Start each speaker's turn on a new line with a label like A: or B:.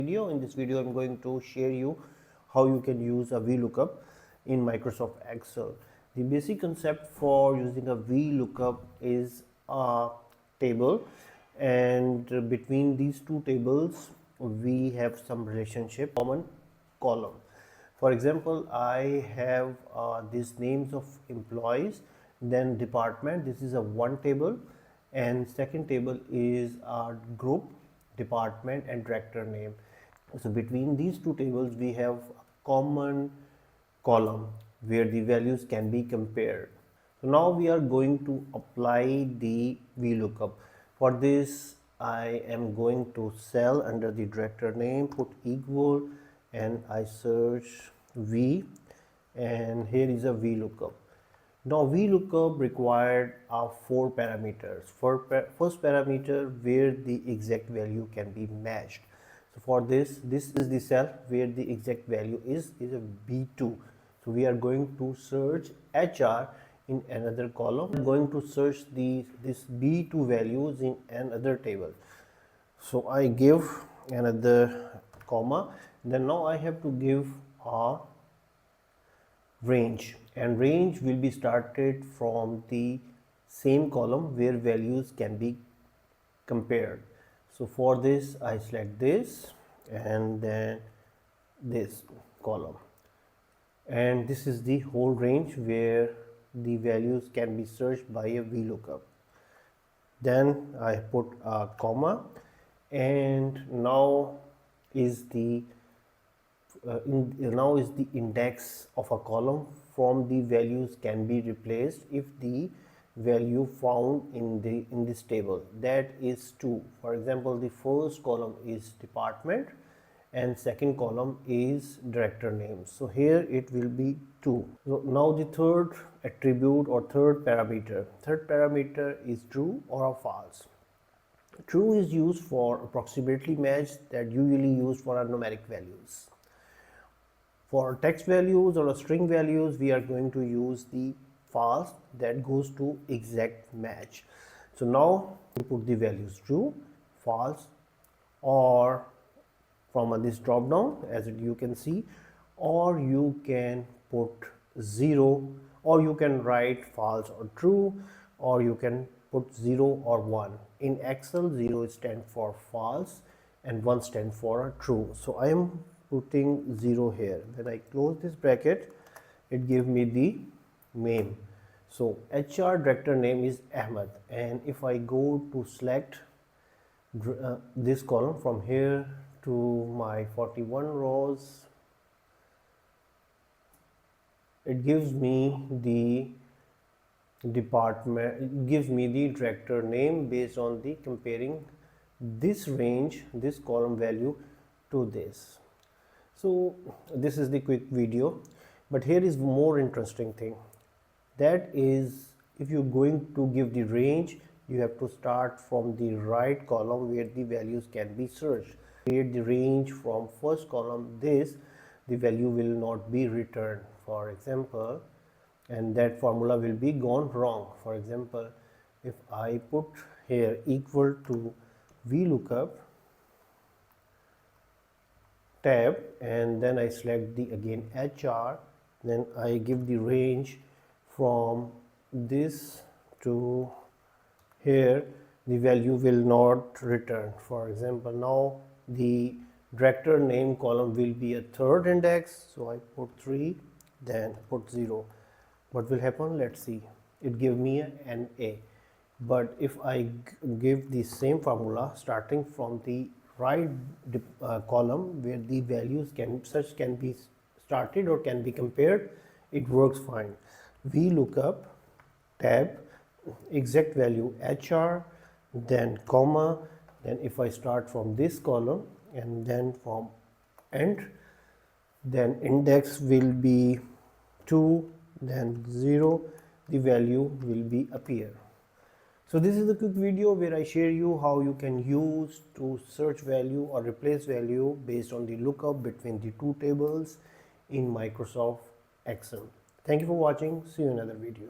A: In this video I'm going to share you how you can use a VLOOKUP in Microsoft Excel. The basic concept for using a VLOOKUP is a table, and between these two tables we have some relationship, common column. For example, I have these names of employees, then department. This is a one table, and second table is a group, department and director name. So between these two tables we have a common column where the values can be compared. So now we are going to apply the VLOOKUP. For this I am going to cell under the director name, put equal, and I search V, and here is a VLOOKUP. Now VLOOKUP required 4 parameters. First parameter, where the exact value can be matched. So for this is the cell where the exact value is a B2. So we are going to search HR in another column. We are going to search this B2 values in another table. So I give another comma, then now I have to give a range, and range will be started from the same column where values can be compared. So for this I select this and then this column, and this is the whole range where the values can be searched by a VLOOKUP. Then I put a comma, and now is the index of a column from the values can be replaced if the value found in this table, that is 2. For example, the first column is department and second column is director name, so here it will be 2. So now the third attribute or third parameter is true or false. True is used for approximately match, that usually used for our numeric values. For text values or string values we are going to use the false, that goes to exact match. So now you put the values true, false, or from this drop down as you can see, or you can put 0, or you can write false or true, or you can put 0 or 1. In Excel, 0 stands for false and 1 stands for true. So I am putting 0 here. When I close this bracket, it gives me the name. So HR director name is Ahmed, and if I go to select this column from here to my 41 rows, it gives me the department, it gives me the director name based on the comparing this range, this column value to this. So this is the quick video, but here is more interesting thing, that is, if you're going to give the range, you have to start from the right column where the values can be searched. Create the range from first column, the value will not be returned, for example, and that formula will be gone wrong. For example, if I put here equal to VLOOKUP tab, and then I select the again HR, then I give the range from this to here, the value will not return. For example, now the director name column will be a third index, so I put 3, then put 0. What will happen? Let's see. It give me an A. But if I give the same formula starting from the right column where the values can be started or can be compared, it works fine. VLOOKUP tab, exact value HR, then comma, then if I start from this column and then from end, then index will be 2, then 0, the value will be appear. So this is a quick video where I share you how you can use to search value or replace value based on the lookup between the two tables in Microsoft Excel. Thank you for watching. See you in another video.